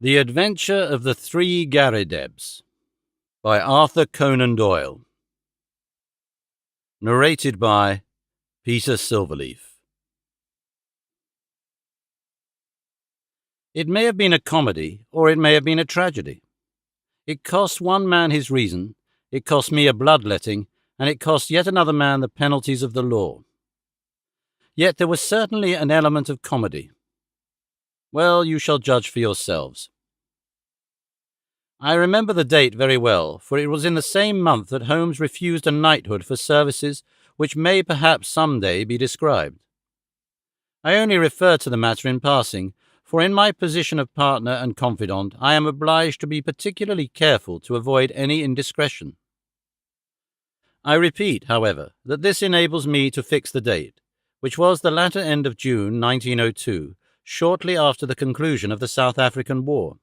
The Adventure of the Three Garridebs by Arthur Conan Doyle. Narrated by Peter Silverleaf. It may have been a comedy, or it may have been a tragedy. It cost one man his reason, it cost me a bloodletting, and it cost yet another man the penalties of the law. Yet there was certainly an element of comedy. Well, you shall judge for yourselves. I remember the date very well, for it was in the same month that Holmes refused a knighthood for services which may perhaps some day be described. I only refer to the matter in passing, for in my position of partner and confidant I am obliged to be particularly careful to avoid any indiscretion. I repeat, however, that this enables me to fix the date, which was the latter end of June 1902, shortly after the conclusion of the South African War.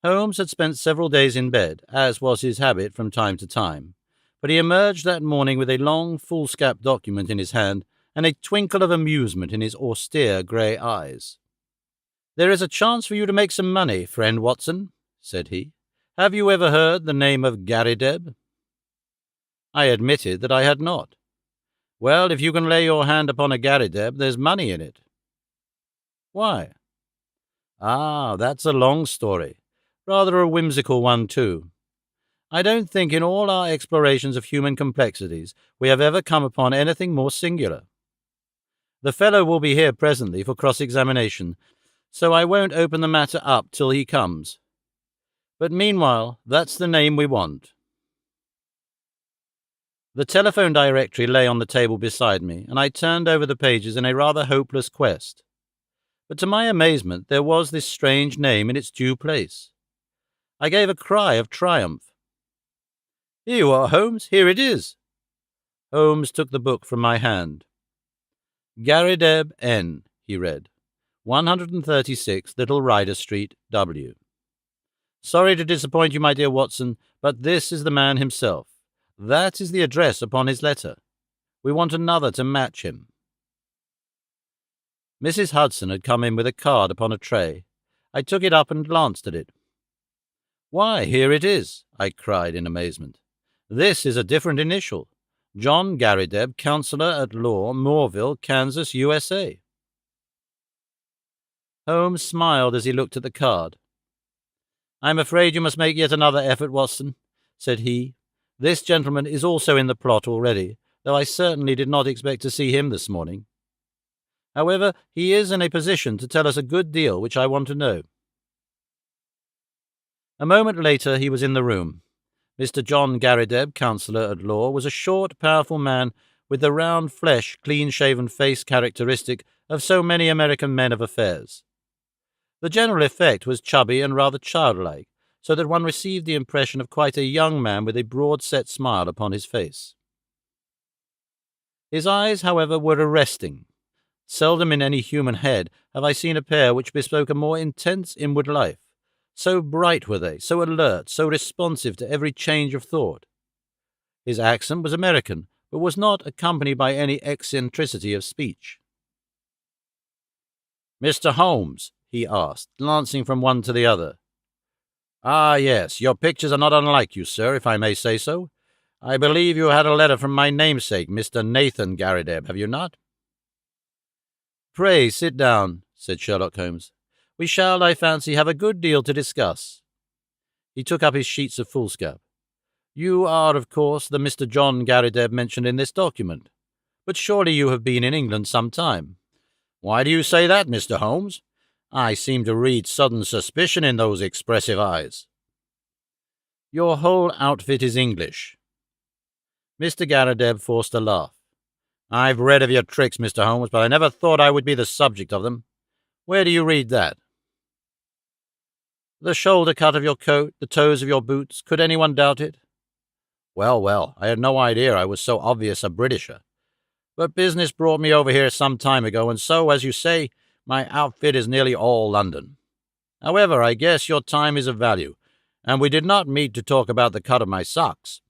Holmes had spent several days in bed, as was his habit from time to time, but he emerged that morning with a long foolscap document in his hand and a twinkle of amusement in his austere grey eyes. "There is a chance for you to make some money, friend Watson," said he. "Have you ever heard the name of Garrideb?" I admitted that I had not. "Well, if you can lay your hand upon a Garrideb, there's money in it." "Why?" "Ah, that's a long story. Rather a whimsical one, too. I don't think in all our explorations of human complexities we have ever come upon anything more singular. The fellow will be here presently for cross-examination, so I won't open the matter up till he comes. But meanwhile, that's the name we want." The telephone directory lay on the table beside me, and I turned over the pages in a rather hopeless quest. But to my amazement there was this strange name in its due place. I gave a cry of triumph. "Here you are, Holmes. Here it is." Holmes took the book from my hand. "Garrideb N," he read. 136 Little Ryder Street, W. "Sorry to disappoint you, my dear Watson, but this is the man himself. That is the address upon his letter. We want another to match him." Mrs. Hudson had come in with a card upon a tray. I took it up and glanced at it. "Why, here it is," I cried in amazement. "This is a different initial. John Garrideb, Counselor at Law, Moorville, Kansas, USA." Holmes smiled as he looked at the card. "I'm afraid you must make yet another effort, Watson," said he. "This gentleman is also in the plot already, though I certainly did not expect to see him this morning. However, he is in a position to tell us a good deal which I want to know." A moment later he was in the room. Mr. John Garrideb, Counselor at Law, was a short, powerful man with the round flesh, clean-shaven face characteristic of so many American men of affairs. The general effect was chubby and rather childlike, so that one received the impression of quite a young man with a broad-set smile upon his face. His eyes, however, were arresting. Seldom in any human head have I seen a pair which bespoke a more intense inward life. So bright were they, so alert, so responsive to every change of thought. His accent was American, but was not accompanied by any eccentricity of speech. "Mr. Holmes," he asked, glancing from one to the other. "Ah, yes, your pictures are not unlike you, sir, if I may say so. I believe you had a letter from my namesake, Mr. Nathan Garrideb, have you not?" "Pray sit down," said Sherlock Holmes. "We shall, I fancy, have a good deal to discuss." He took up his sheets of foolscap. "You are, of course, the Mr. John Garrideb mentioned in this document. But surely you have been in England some time." "Why do you say that, Mr. Holmes? I seem to read sudden suspicion in those expressive eyes." "Your whole outfit is English." Mr. Garrideb forced a laugh. "I've read of your tricks, Mr. Holmes, but I never thought I would be the subject of them. Where do you read that?" "The shoulder cut of your coat, the toes of your boots. Could anyone doubt it?" Well, I had no idea I was so obvious a Britisher. But business brought me over here some time ago, and so, as you say, my outfit is nearly all London. However, I guess your time is of value, and we did not meet to talk about the cut of my socks.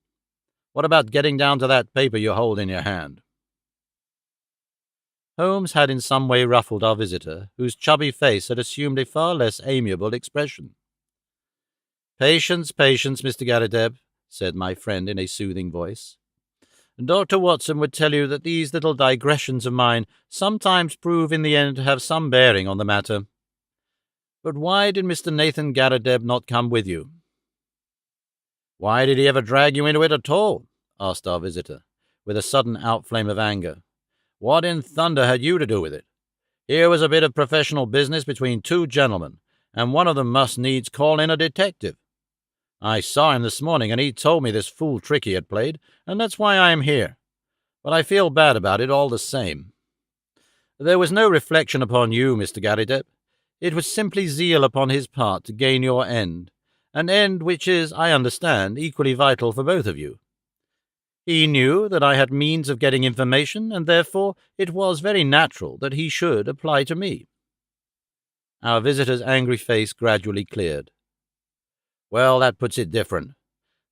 What about getting down to that paper you hold in your hand?" Holmes had in some way ruffled our visitor, whose chubby face had assumed a far less amiable expression. "Patience, patience, Mr. Garrideb," said my friend in a soothing voice. "Dr. Watson would tell you that these little digressions of mine sometimes prove in the end to have some bearing on the matter. But why did Mr. Nathan Garrideb not come with you?" "Why did he ever drag you into it at all?" asked our visitor, with a sudden outflame of anger. "What in thunder had you to do with it? Here was a bit of professional business between two gentlemen, and one of them must needs call in a detective. I saw him this morning, and he told me this fool trick he had played, and that's why I am here. But I feel bad about it all the same. There was no reflection upon you, Mr. Garrideb. It was simply zeal upon his part to gain your end, an end which is, I understand, equally vital for both of you. He knew that I had means of getting information, and therefore it was very natural that he should apply to me." Our visitor's angry face gradually cleared. "Well, that puts it different,"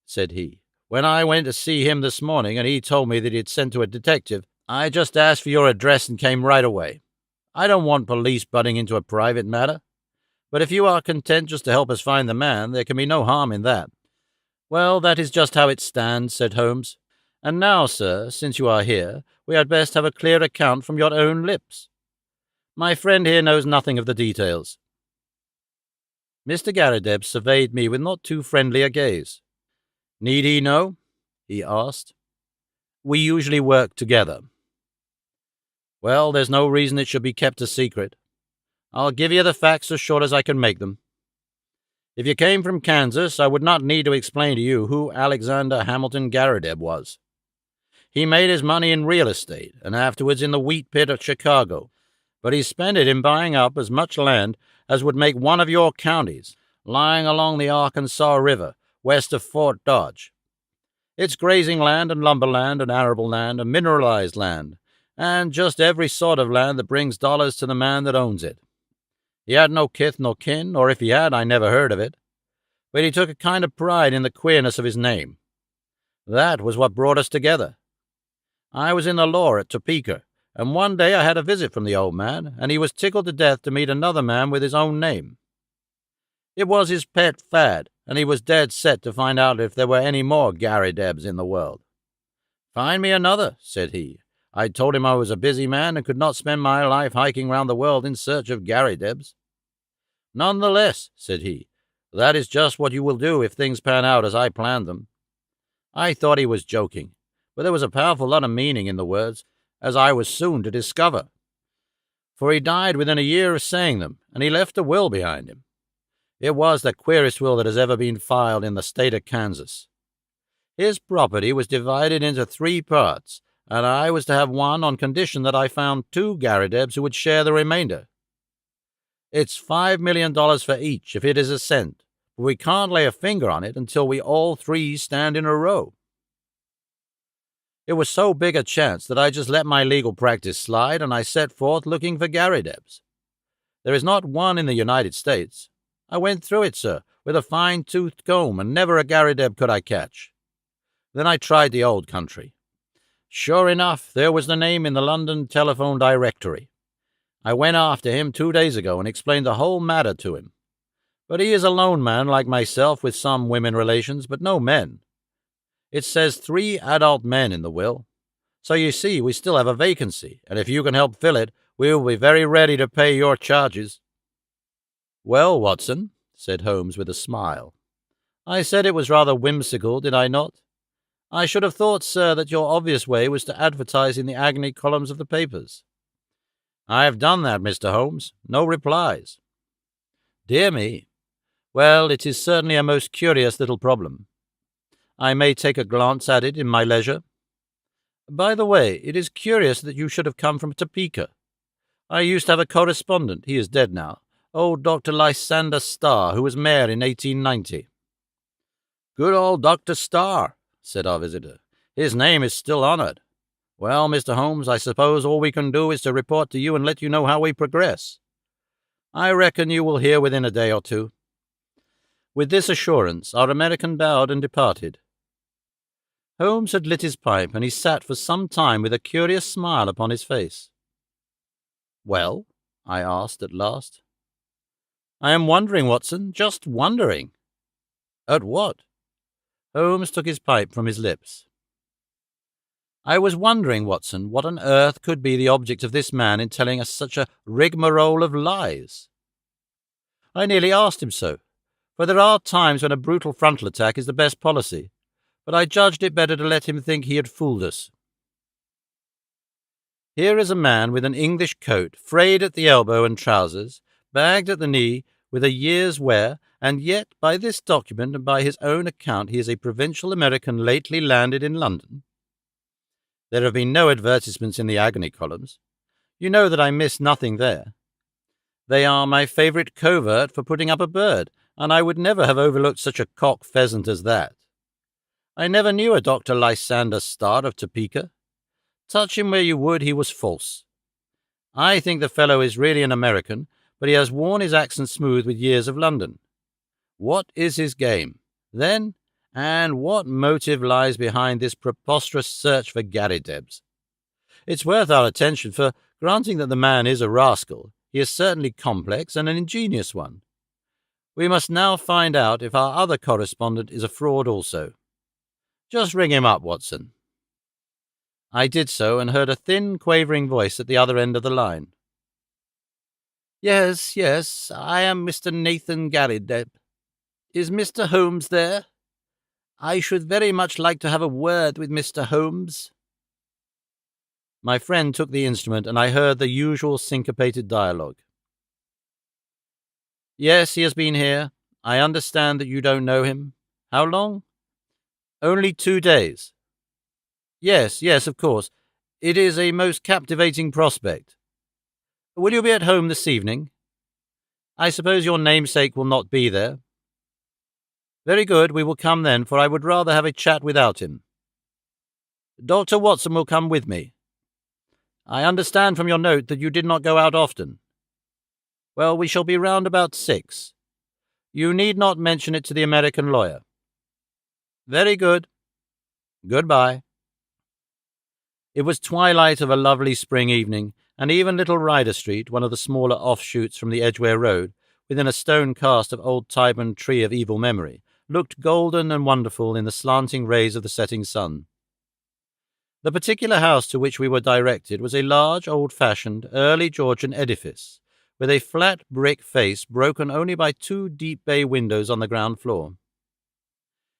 said he. "When I went to see him this morning, and he told me that he had sent to a detective, I just asked for your address and came right away. I don't want police butting into a private matter, but if you are content just to help us find the man, there can be no harm in that." "Well, that is just how it stands," said Holmes. "And now, sir, since you are here, we had best have a clear account from your own lips. My friend here knows nothing of the details." Mr. Garrideb surveyed me with not too friendly a gaze. "Need he know?" he asked. "We usually work together." "Well, there's no reason it should be kept a secret. I'll give you the facts as short as I can make them. If you came from Kansas, I would not need to explain to you who Alexander Hamilton Garrideb was. He made his money in real estate, and afterwards in the wheat pit of Chicago, but he spent it in buying up as much land as would make one of your counties, lying along the Arkansas River, west of Fort Dodge. It's grazing land and lumberland and arable land and mineralized land, and just every sort of land that brings dollars to the man that owns it. He had no kith nor kin, or if he had, I never heard of it, but he took a kind of pride in the queerness of his name. That was what brought us together. I was in the law at Topeka, and one day I had a visit from the old man, and he was tickled to death to meet another man with his own name. It was his pet fad, and he was dead set to find out if there were any more Garridebs in the world. 'Find me another,' said he. I told him I was a busy man and could not spend my life hiking round the world in search of Garridebs. 'None the less,' said he, 'that is just what you will do if things pan out as I planned them.' I thought he was joking, but there was a powerful lot of meaning in the words, as I was soon to discover. For he died within a year of saying them, and he left a will behind him. It was the queerest will that has ever been filed in the state of Kansas. His property was divided into 3 parts, and I was to have one on condition that I found 2 Garridebs who would share the remainder. It's $5 million for each, if it is a cent, but we can't lay a finger on it until we all 3 stand in a row. It was so big a chance that I just let my legal practice slide, and I set forth looking for Garridebs. There is not one in the United States. I went through it, sir, with a fine-toothed comb, and never a Garrideb could I catch. Then I tried the old country. Sure enough, there was the name in the London telephone directory. I went after him 2 days ago and explained the whole matter to him. But he is a lone man like myself, with some women relations, but no men. It says 3 adult men in the will. So you see, we still have a vacancy, and if you can help fill it, we will be very ready to pay your charges." "Well, Watson," said Holmes with a smile, "I said it was rather whimsical, did I not? I should have thought, sir, that your obvious way was to advertise in the agony columns of the papers." "I have done that, Mr. Holmes. No replies." "Dear me. Well, it is certainly a most curious little problem. I may take a glance at it in my leisure. By the way, it is curious that you should have come from Topeka. I used to have a correspondent, he is dead now, old Dr. Lysander Starr, who was mayor in 1890. "Good old Dr. Starr," said our visitor. "His name is still honored. Well, Mr. Holmes, I suppose all we can do is to report to you and let you know how we progress. I reckon you will hear within a day or 2. With this assurance, our American bowed and departed. Holmes had lit his pipe, and he sat for some time with a curious smile upon his face. "Well?" I asked at last. "I am wondering, Watson, just wondering." "At what?" Holmes took his pipe from his lips. "I was wondering, Watson, what on earth could be the object of this man in telling us such a rigmarole of lies. I nearly asked him so, for there are times when a brutal frontal attack is the best policy, but I judged it better to let him think he had fooled us. Here is a man with an English coat, frayed at the elbow and trousers, bagged at the knee, with a year's wear, and yet by this document and by his own account he is a provincial American lately landed in London. There have been no advertisements in the agony columns. You know that I miss nothing there. They are my favourite covert for putting up a bird, and I would never have overlooked such a cock pheasant as that. I never knew a Dr. Lysander Starr of Topeka. Touch him where you would, he was false. I think the fellow is really an American, but he has worn his accent smooth with years of London. What is his game, then, and what motive lies behind this preposterous search for Garridebs? It's worth our attention, for, granting that the man is a rascal, he is certainly complex and an ingenious one. We must now find out if our other correspondent is a fraud also. Just ring him up, Watson." I did so, and heard a thin, quavering voice at the other end of the line. "Yes, I am Mr. Nathan Garrideb. Is Mr. Holmes there? I should very much like to have a word with Mr. Holmes." My friend took the instrument, and I heard the usual syncopated dialogue. "Yes, he has been here. I understand that you don't know him. How long?" "Only 2 days." Yes, of course. It is a most captivating prospect. Will you be at home this evening? I suppose your namesake will not be there. Very good, we will come then, for I would rather have a chat without him. Dr. Watson will come with me. I understand from your note that you did not go out often. Well, we shall be round about 6. You need not mention it to the American lawyer. Very good. Goodbye. It was twilight of a lovely spring evening, and even Little Ryder Street, one of the smaller offshoots from the Edgware Road, within a stone cast of old Tyburn tree of evil memory, looked golden and wonderful in the slanting rays of the setting sun. The particular house to which we were directed was a large, old-fashioned, early Georgian edifice, with a flat brick face broken only by 2 deep bay windows on the ground floor.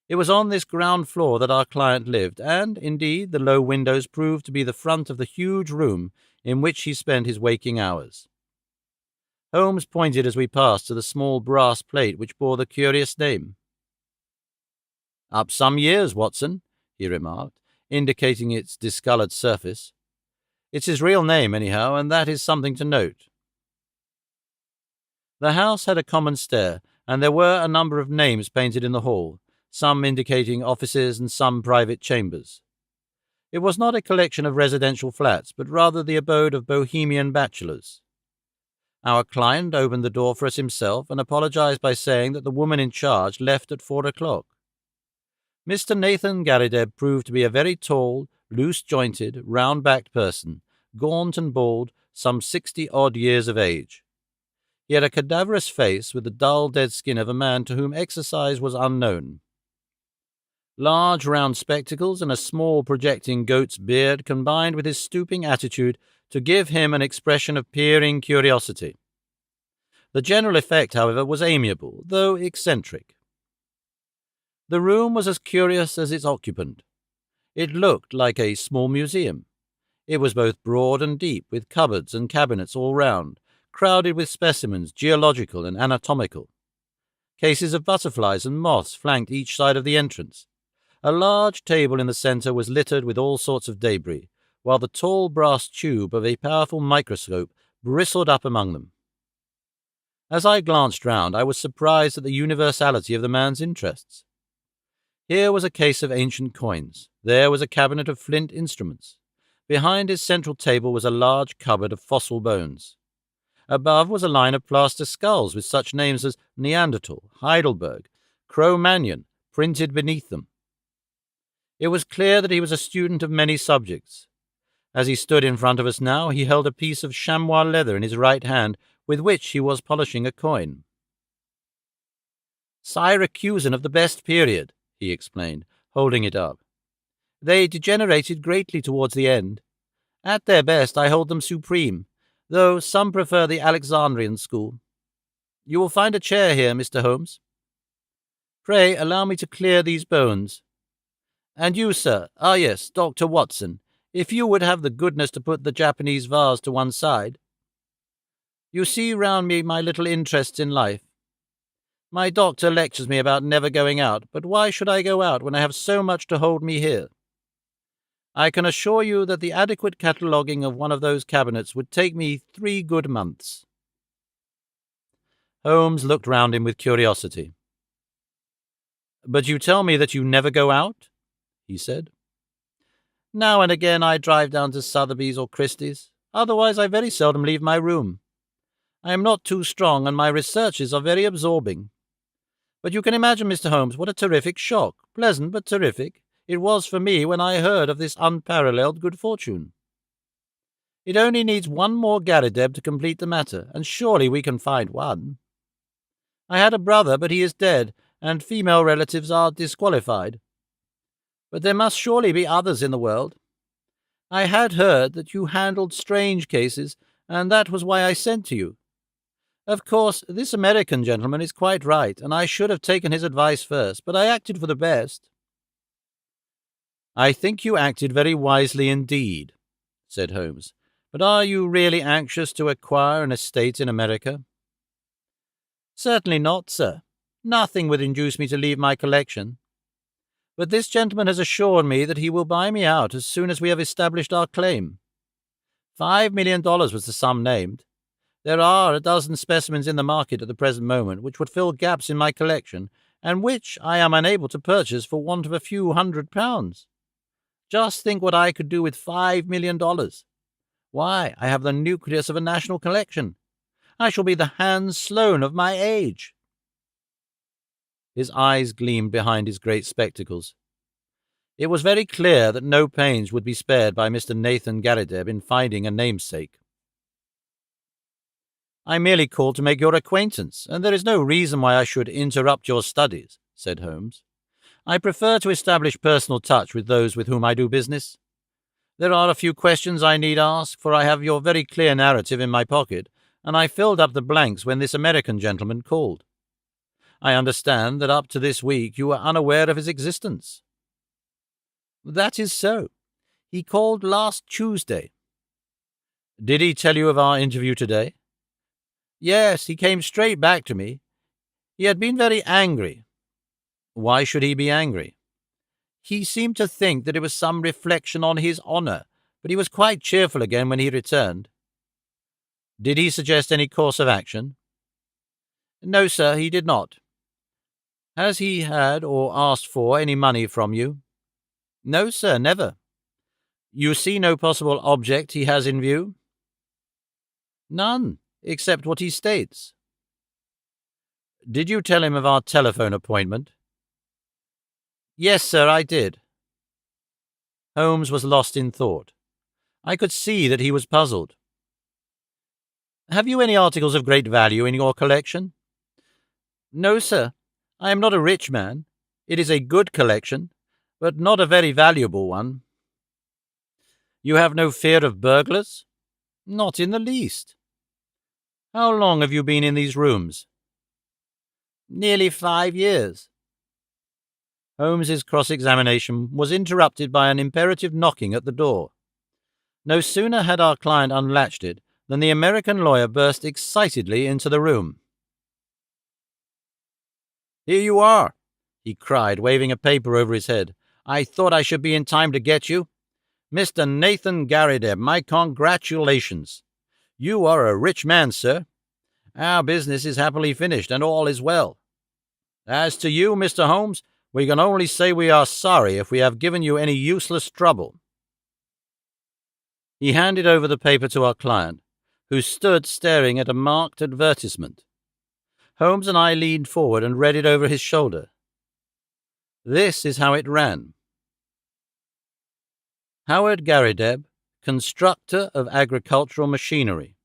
It was on this ground floor that our client lived, and, indeed, the low windows proved to be the front of the huge room in which he spent his waking hours. Holmes pointed as we passed to the small brass plate which bore the curious name. "Up some years, Watson," he remarked, indicating its discoloured surface. "It's his real name, anyhow, and that is something to note." The house had a common stair, and there were a number of names painted in the hall, some indicating offices and some private chambers. It was not a collection of residential flats, but rather the abode of bohemian bachelors. Our client opened the door for us himself and apologized by saying that the woman in charge left at 4 o'clock. Mr. Nathan Garrideb proved to be a very tall, loose-jointed, round-backed person, gaunt and bald, some 60-odd years of age. He had a cadaverous face with the dull, dead skin of a man to whom exercise was unknown. Large round spectacles and a small projecting goat's beard combined with his stooping attitude to give him an expression of peering curiosity. The general effect, however, was amiable, though eccentric. The room was as curious as its occupant. It looked like a small museum. It was both broad and deep, with cupboards and cabinets all round, crowded with specimens, geological and anatomical. Cases of butterflies and moths flanked each side of the entrance. A large table in the centre was littered with all sorts of debris, while the tall brass tube of a powerful microscope bristled up among them. As I glanced round, I was surprised at the universality of the man's interests. Here was a case of ancient coins. There was a cabinet of flint instruments. Behind his central table was a large cupboard of fossil bones. Above was a line of plaster skulls with such names as Neanderthal, Heidelberg, Cro-Magnon printed beneath them. It was clear that he was a student of many subjects. As he stood in front of us now, he held a piece of chamois leather in his right hand, with which he was polishing a coin. "Syracusan of the best period," he explained, holding it up. "They degenerated greatly towards the end. At their best, I hold them supreme, though some prefer the Alexandrian school. You will find a chair here, Mr. Holmes. Pray allow me to clear these bones. And you, sir, yes, Dr. Watson, if you would have the goodness to put the Japanese vase to one side. You see round me my little interests in life. My doctor lectures me about never going out, but why should I go out when I have so much to hold me here? I can assure you that the adequate cataloguing of one of those cabinets would take me 3 good months." Holmes looked round him with curiosity. "But you tell me that you never go out?" he said. "Now and again I drive down to Sotheby's or Christie's. Otherwise I very seldom leave my room. I am not too strong, and my researches are very absorbing. But you can imagine, Mr. Holmes, what a terrific shock, pleasant but terrific, it was for me when I heard of this unparalleled good fortune. It only needs one more Garrideb to complete the matter, and surely we can find one. I had a brother, but he is dead, and female relatives are disqualified. But there must surely be others in the world. I had heard that you handled strange cases, and that was why I sent to you. Of course, this American gentleman is quite right, and I should have taken his advice first, but I acted for the best." "I think you acted very wisely indeed," said Holmes. "But are you really anxious to acquire an estate in America?" "Certainly not, sir. Nothing would induce me to leave my collection. But this gentleman has assured me that he will buy me out as soon as we have established our claim. $5 million was the sum named. There are a dozen specimens in the market at the present moment which would fill gaps in my collection, and which I am unable to purchase for want of a few £100. Just think what I could do with $5 million. Why, I have the nucleus of a national collection. I shall be the Hans Sloane of my age." His eyes gleamed behind his great spectacles. It was very clear that no pains would be spared by Mr. Nathan Garrideb in finding a namesake. "I merely called to make your acquaintance, and there is no reason why I should interrupt your studies," said Holmes. "I prefer to establish personal touch with those with whom I do business. There are a few questions I need ask, for I have your very clear narrative in my pocket, and I filled up the blanks when this American gentleman called. I understand that up to this week you were unaware of his existence." "That is so. He called last Tuesday." "Did he tell you of our interview today?" "Yes, he came straight back to me. He had been very angry." "Why should he be angry?" "He seemed to think that it was some reflection on his honour, but he was quite cheerful again when he returned." "Did he suggest any course of action?" "No, sir, he did not." "Has he had or asked for any money from you?" "No, sir, never." "You see no possible object he has in view?" "None, except what he states." "Did you tell him of our telephone appointment?" "Yes, sir, I did." Holmes was lost in thought. I could see that he was puzzled. "Have you any articles of great value in your collection?" "No, sir. I am not a rich man. It is a good collection, but not a very valuable one." "You have no fear of burglars?" "Not in the least." "How long have you been in these rooms?" "Nearly 5 years." Holmes's cross-examination was interrupted by an imperative knocking at the door. No sooner had our client unlatched it than the American lawyer burst excitedly into the room. "Here you are," he cried, waving a paper over his head. "I thought I should be in time to get you. Mr. Nathan Garrideb, my congratulations. You are a rich man, sir. Our business is happily finished, and all is well. As to you, Mr. Holmes, we can only say we are sorry if we have given you any useless trouble." He handed over the paper to our client, who stood staring at a marked advertisement. Holmes and I leaned forward and read it over his shoulder. This is how it ran. Howard Garrideb, constructor of agricultural machinery.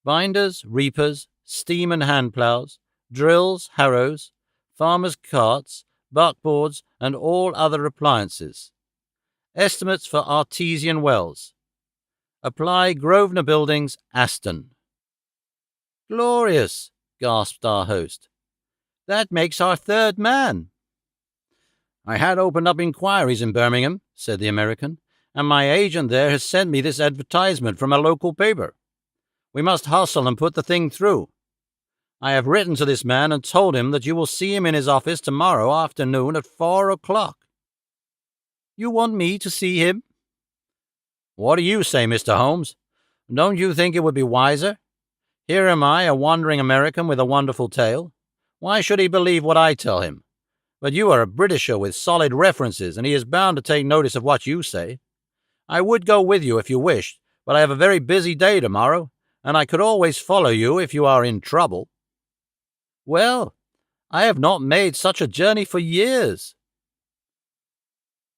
Binders, reapers, steam and hand ploughs, drills, harrows, farmers' carts, buckboards, and all other appliances. Estimates for artesian wells. Apply Grosvenor Buildings, Aston. Glorious, gasped our host. That makes our third man. I had opened up inquiries in Birmingham, said the American, and my agent there has sent me this advertisement from a local paper. We must hustle and put the thing through. I have written to this man and told him that you will see him in his office tomorrow afternoon at 4 o'clock. You want me to see him? What do you say, Mr. Holmes? Don't you think it would be wiser? Here am I, a wandering American with a wonderful tale. Why should he believe what I tell him? But you are a Britisher with solid references, and he is bound to take notice of what you say. I would go with you if you wished, but I have a very busy day tomorrow, and I could always follow you if you are in trouble. Well, I have not made such a journey for years.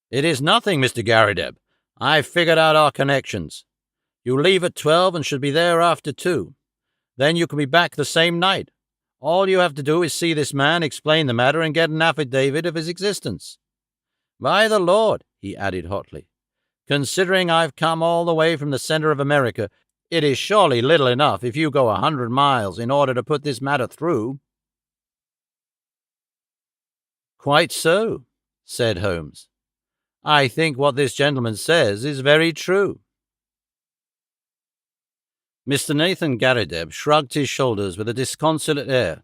It is nothing, Mr. Garrideb. I've figured out our connections. You leave at 12 and should be there after 2. Then you can be back the same night. All you have to do is see this man, explain the matter, and get an affidavit of his existence. By the Lord, he added hotly, considering I've come all the way from the centre of America, it is surely little enough if you go 100 miles in order to put this matter through. Quite so, said Holmes. I think what this gentleman says is very true. Mr. Nathan Garridebs shrugged his shoulders with a disconsolate air.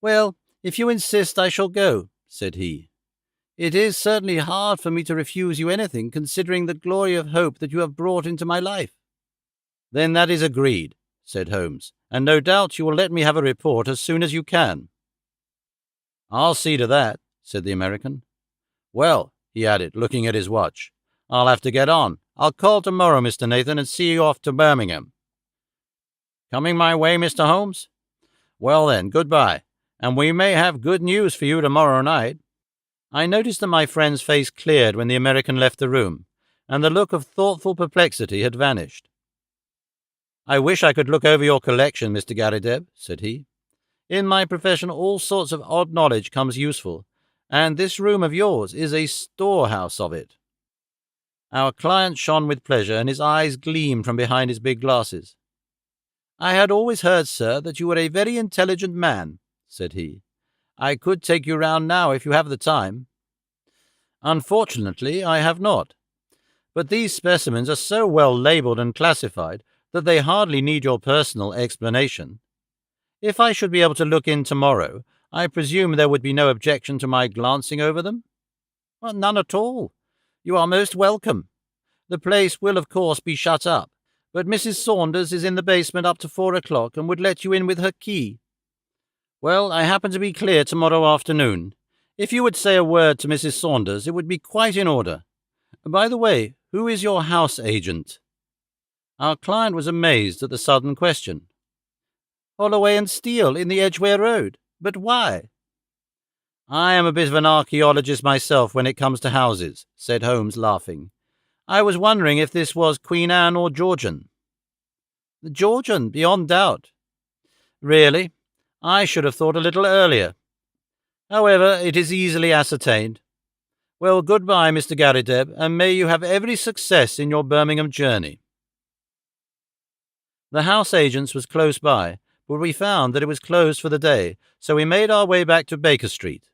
Well, if you insist, I shall go, said he. It is certainly hard for me to refuse you anything, considering the glory of hope that you have brought into my life. Then that is agreed, said Holmes, and no doubt you will let me have a report as soon as you can. I'll see to that, said the American. Well, he added, looking at his watch, I'll have to get on. I'll call tomorrow, Mr. Nathan, and see you off to Birmingham. Coming my way, Mr. Holmes? Well then, goodbye, and we may have good news for you tomorrow night. I noticed that my friend's face cleared when the American left the room, and the look of thoughtful perplexity had vanished. I wish I could look over your collection, Mr. Garrideb, said he. In my profession all sorts of odd knowledge comes useful, and this room of yours is a storehouse of it. Our client shone with pleasure, and his eyes gleamed from behind his big glasses. I had always heard, sir, that you were a very intelligent man, said he. I could take you round now if you have the time. Unfortunately, I have not. But these specimens are so well labelled and classified that they hardly need your personal explanation. If I should be able to look in tomorrow, I presume there would be no objection to my glancing over them? Well, none at all. You are most welcome. The place will, of course, be shut up, but Mrs. Saunders is in the basement up to 4 o'clock and would let you in with her key. Well, I happen to be clear tomorrow afternoon. If you would say a word to Mrs. Saunders, it would be quite in order. By the way, who is your house agent? Our client was amazed at the sudden question. Holloway and Steele in the Edgware Road. But why? I am a bit of an archaeologist myself when it comes to houses, said Holmes, laughing. I was wondering if this was Queen Anne or Georgian. Georgian, beyond doubt. Really? I should have thought a little earlier. However, it is easily ascertained. Well, goodbye, Mr. Garrideb, and may you have every success in your Birmingham journey. The house agent's was close by, but we found that it was closed for the day, so we made our way back to Baker Street.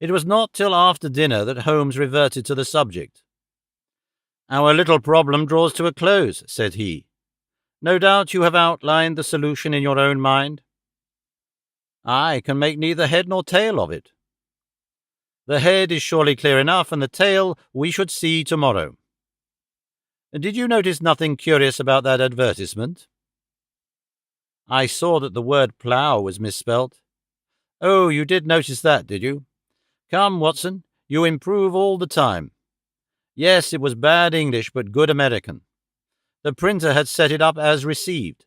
It was not till after dinner that Holmes reverted to the subject. Our little problem draws to a close, said he. No doubt you have outlined the solution in your own mind. I can make neither head nor tail of it. The head is surely clear enough, and the tail we should see tomorrow. Did you notice nothing curious about that advertisement? I saw that the word plough was misspelt. Oh, you did notice that, did you? Come, Watson, you improve all the time. Yes, it was bad English, but good American. The printer had set it up as received.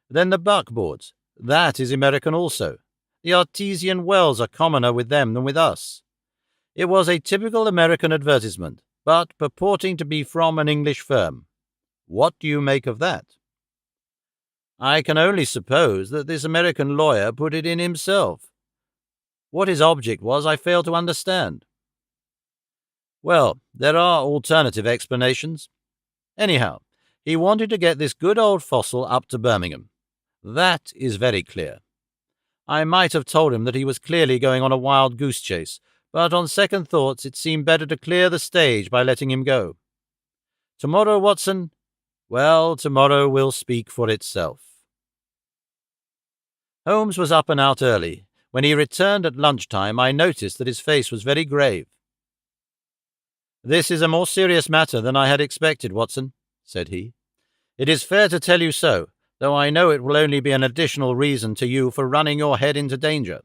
Then the buckboards. That is American also. The artesian wells are commoner with them than with us. It was a typical American advertisement, but purporting to be from an English firm. What do you make of that?" "I can only suppose that this American lawyer put it in himself. What his object was, I fail to understand." "Well, there are alternative explanations. Anyhow, he wanted to get this good old fossil up to Birmingham. That is very clear. I might have told him that he was clearly going on a wild goose chase, but on second thoughts it seemed better to clear the stage by letting him go. Tomorrow, Watson, well, tomorrow will speak for itself." Holmes was up and out early. When he returned at lunchtime, I noticed that his face was very grave. "This is a more serious matter than I had expected, Watson," said he. "It is fair to tell you so, though I know it will only be an additional reason to you for running your head into danger.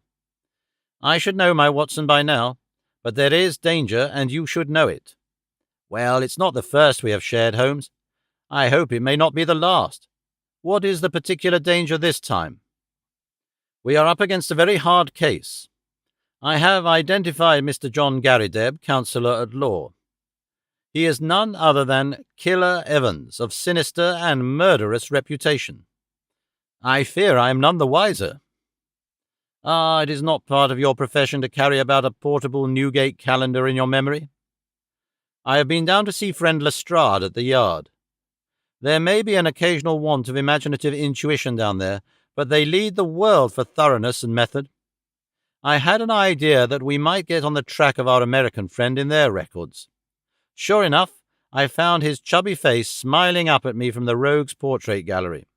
I should know my Watson by now, but there is danger, and you should know it. Well, it's not the first we have shared, Holmes. I hope it may not be the last. What is the particular danger this time?" "We are up against a very hard case. I have identified Mr. John Garrideb, Counsellor at Law. He is none other than Killer Evans, of sinister and murderous reputation. I fear I am none the wiser." "Ah, it is not part of your profession to carry about a portable Newgate calendar in your memory?" "I have been down to see friend Lestrade at the Yard. There may be an occasional want of imaginative intuition down there, but they lead the world for thoroughness and method. I had an idea that we might get on the track of our American friend in their records. Sure enough, I found his chubby face smiling up at me from the Rogues' Portrait Gallery.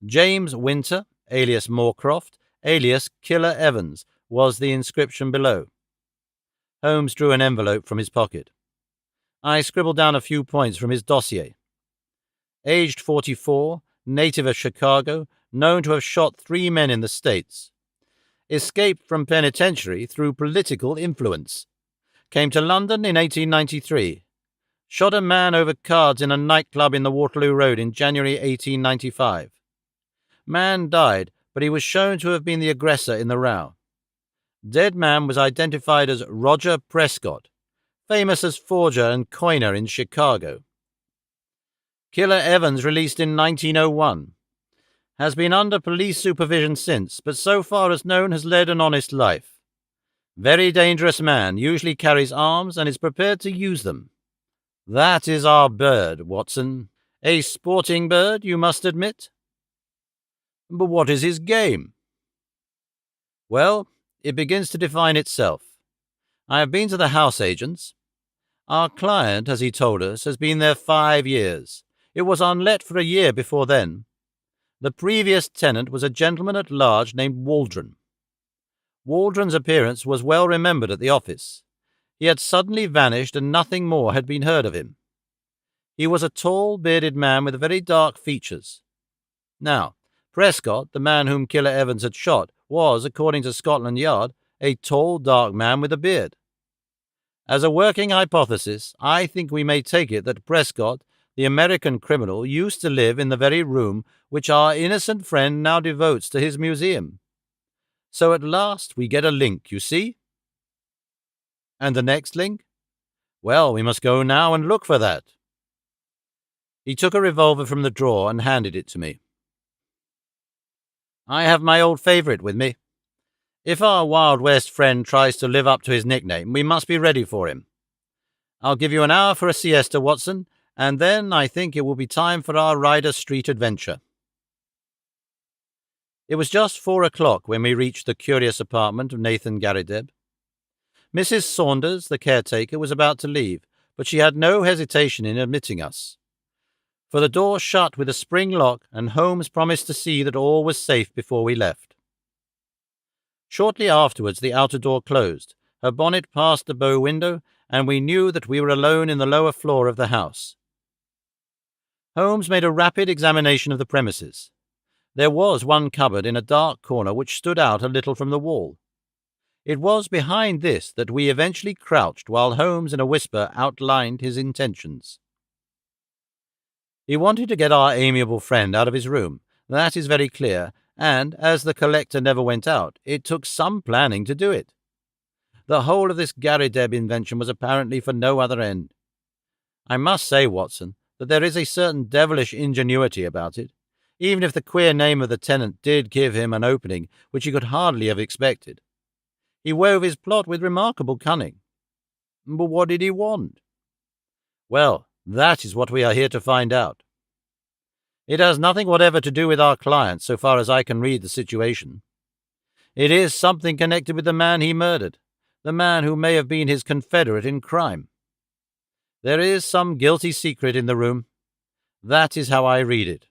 James Winter, alias Moorcroft, alias Killer Evans, was the inscription below. Holmes drew an envelope from his pocket. I scribbled down a few points from his dossier. Aged 44, native of Chicago, known to have shot 3 men in the States. Escaped from penitentiary through political influence. Came to London in 1893. Shot a man over cards in a nightclub in the Waterloo Road in January 1895. Man died, but he was shown to have been the aggressor in the row. Dead man was identified as Roger Prescott, famous as forger and coiner in Chicago. Killer Evans released in 1901. Has been under police supervision since, but so far as known has led an honest life. Very dangerous man, usually carries arms and is prepared to use them. That is our bird, Watson. A sporting bird, you must admit." "But what is his game?" "Well, it begins to define itself. I have been to the house agents. Our client, as he told us, has been there 5 years. It was unlet for a year before then. The previous tenant was a gentleman at large named Waldron. Waldron's appearance was well remembered at the office. He had suddenly vanished and nothing more had been heard of him. He was a tall, bearded man with very dark features. Now, Prescott, the man whom Killer Evans had shot, was, according to Scotland Yard, a tall, dark man with a beard. As a working hypothesis, I think we may take it that Prescott, the American criminal, used to live in the very room which our innocent friend now devotes to his museum. So at last we get a link, you see?" "And the next link?" "Well, we must go now and look for that." He took a revolver from the drawer and handed it to me. "I have my old favourite with me. If our Wild West friend tries to live up to his nickname, we must be ready for him. I'll give you an hour for a siesta, Watson, and then I think it will be time for our Ryder Street adventure." It was just 4 o'clock when we reached the curious apartment of Nathan Garrideb. Mrs. Saunders, the caretaker, was about to leave, but she had no hesitation in admitting us. For the door shut with a spring lock, and Holmes promised to see that all was safe before we left. Shortly afterwards the outer door closed, her bonnet passed the bow window, and we knew that we were alone in the lower floor of the house. Holmes made a rapid examination of the premises. There was one cupboard in a dark corner which stood out a little from the wall. It was behind this that we eventually crouched while Holmes in a whisper outlined his intentions. He wanted to get our amiable friend out of his room, that is very clear, and, as the collector never went out, it took some planning to do it. The whole of this Garrideb invention was apparently for no other end. I must say, Watson, that there is a certain devilish ingenuity about it, even if the queer name of the tenant did give him an opening which he could hardly have expected. He wove his plot with remarkable cunning. But what did he want? Well, that is what we are here to find out. It has nothing whatever to do with our client, so far as I can read the situation. It is something connected with the man he murdered, the man who may have been his confederate in crime. There is some guilty secret in the room. That is how I read it.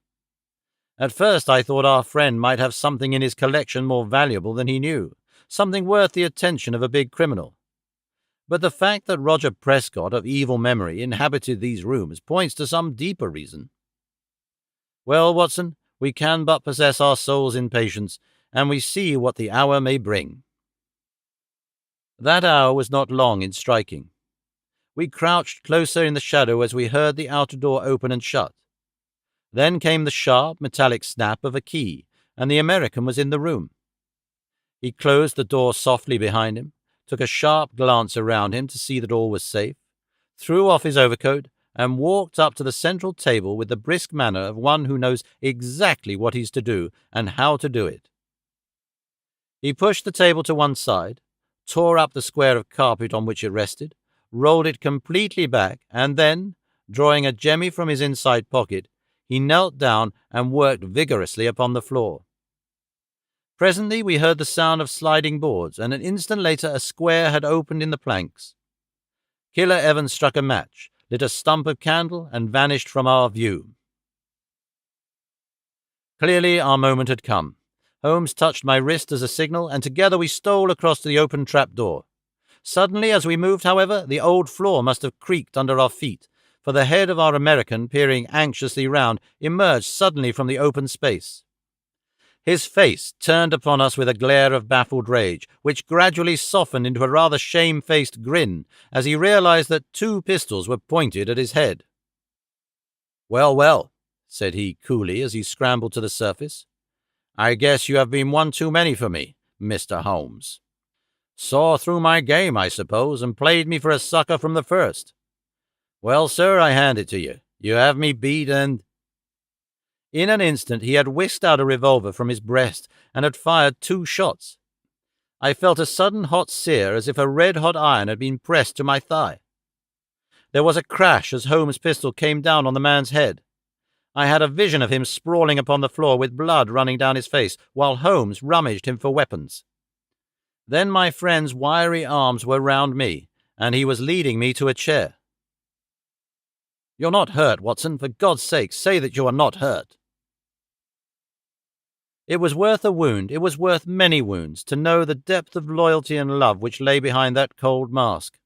At first I thought our friend might have something in his collection more valuable than he knew, something worth the attention of a big criminal. But the fact that Roger Prescott of evil memory inhabited these rooms points to some deeper reason. Well, Watson, we can but possess our souls in patience, and we see what the hour may bring. That hour was not long in striking. We crouched closer in the shadow as we heard the outer door open and shut. Then came the sharp, metallic snap of a key, and the American was in the room. He closed the door softly behind him, took a sharp glance around him to see that all was safe, threw off his overcoat, and walked up to the central table with the brisk manner of one who knows exactly what he's to do and how to do it. He pushed the table to one side, tore up the square of carpet on which it rested, rolled it completely back, and then, drawing a jemmy from his inside pocket, he knelt down and worked vigorously upon the floor. Presently we heard the sound of sliding boards, and an instant later a square had opened in the planks. Killer Evans struck a match, lit a stump of candle, and vanished from our view. Clearly our moment had come. Holmes touched my wrist as a signal, and together we stole across to the open trap-door. Suddenly, as we moved, however, the old floor must have creaked under our feet, for the head of our American, peering anxiously round, emerged suddenly from the open space. His face turned upon us with a glare of baffled rage, which gradually softened into a rather shamefaced grin as he realized that 2 pistols were pointed at his head. "Well, well," said he coolly as he scrambled to the surface. "I guess you have been one too many for me, Mr. Holmes. Saw through my game, I suppose, and played me for a sucker from the first. Well, sir, I hand it to you. You have me beat, and—" In an instant he had whisked out a revolver from his breast and had fired 2 shots. I felt a sudden hot sear as if a red-hot iron had been pressed to my thigh. There was a crash as Holmes' pistol came down on the man's head. I had a vision of him sprawling upon the floor with blood running down his face, while Holmes rummaged him for weapons. Then my friend's wiry arms were round me, and he was leading me to a chair. "You're not hurt, Watson. For God's sake, say that you are not hurt." It was worth a wound, it was worth many wounds, to know the depth of loyalty and love which lay behind that cold mask.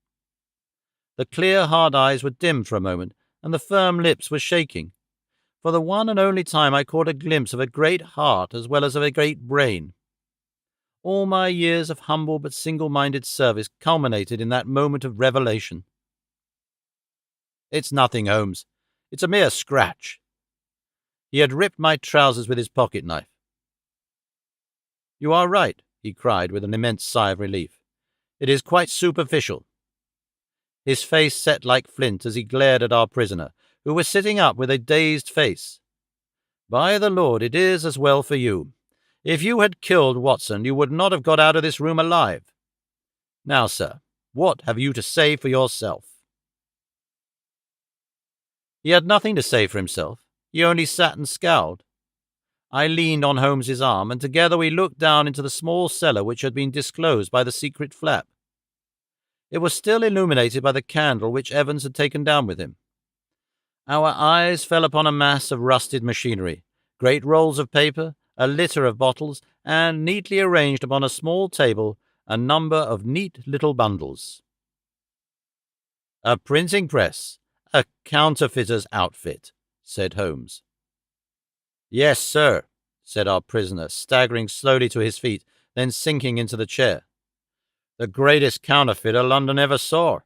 The clear, hard eyes were dim for a moment, and the firm lips were shaking. For the one and only time I caught a glimpse of a great heart as well as of a great brain. All my years of humble but single-minded service culminated in that moment of revelation. "It's nothing, Holmes. It's a mere scratch." He had ripped my trousers with his pocket-knife. "You are right," he cried with an immense sigh of relief. "It is quite superficial." His face set like flint as he glared at our prisoner, who was sitting up with a dazed face. "By the Lord, it is as well for you. If you had killed Watson, you would not have got out of this room alive. Now, sir, what have you to say for yourself?" He had nothing to say for himself. He only sat and scowled. I leaned on Holmes's arm, and together we looked down into the small cellar which had been disclosed by the secret flap. It was still illuminated by the candle which Evans had taken down with him. Our eyes fell upon a mass of rusted machinery, great rolls of paper, a litter of bottles, and, neatly arranged upon a small table, a number of neat little bundles. "A printing press, a counterfeiter's outfit," said Holmes. "Yes, sir," said our prisoner, staggering slowly to his feet, then sinking into the chair. "The greatest counterfeiter London ever saw.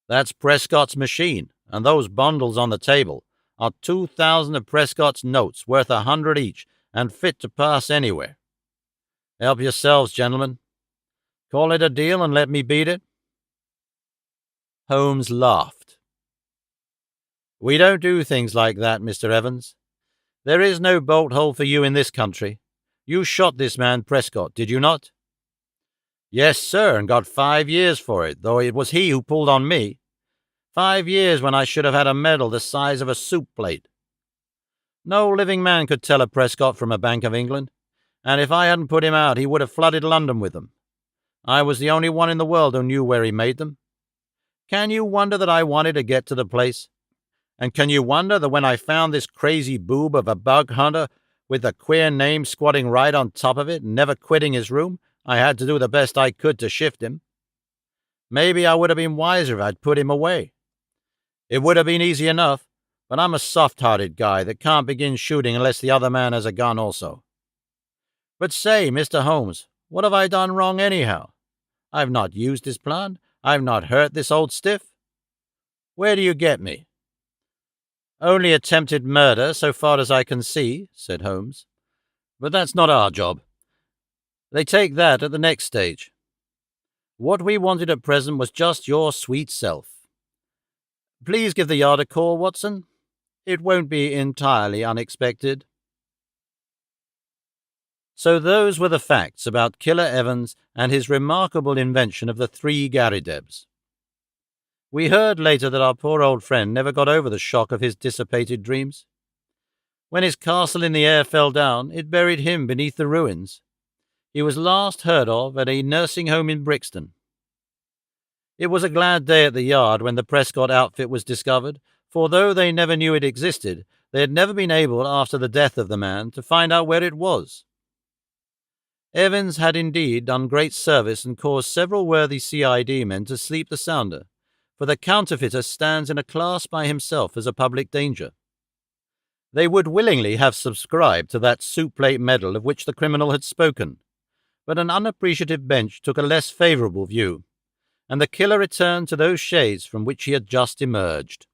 That's Prescott's machine, and those bundles on the table are 2,000 of Prescott's notes, worth 100 each, and fit to pass anywhere. Help yourselves, gentlemen. Call it a deal and let me beat it?" Holmes laughed. "We don't do things like that, Mr. Evans. There is no bolt hole for you in this country. You shot this man Prescott, did you not?" "Yes, sir, and got 5 years for it, though it was he who pulled on me. 5 years when I should have had a medal the size of a soup plate. No living man could tell a Prescott from a Bank of England, and if I hadn't put him out he would have flooded London with them. I was the only one in the world who knew where he made them. Can you wonder that I wanted to get to the place? And can you wonder that when I found this crazy boob of a bug hunter with a queer name squatting right on top of it, never quitting his room, I had to do the best I could to shift him? Maybe I would have been wiser if I'd put him away. It would have been easy enough, but I'm a soft-hearted guy that can't begin shooting unless the other man has a gun also. But say, Mr. Holmes, what have I done wrong anyhow? I've not used his plan. I've not hurt this old stiff. Where do you get me?" "Only attempted murder, so far as I can see," said Holmes. "But that's not our job. They take that at the next stage. What we wanted at present was just your sweet self. Please give the Yard a call, Watson. It won't be entirely unexpected." So those were the facts about Killer Evans and his remarkable invention of the 3 Garridebs. We heard later that our poor old friend never got over the shock of his dissipated dreams. When his castle in the air fell down, it buried him beneath the ruins. He was last heard of at a nursing home in Brixton. It was a glad day at the Yard when the Prescott outfit was discovered, for though they never knew it existed, they had never been able, after the death of the man, to find out where it was. Evans had indeed done great service and caused several worthy CID men to sleep the sounder, for the counterfeiter stands in a class by himself as a public danger. They would willingly have subscribed to that soup plate medal of which the criminal had spoken, but an unappreciative bench took a less favourable view, and the killer returned to those shades from which he had just emerged.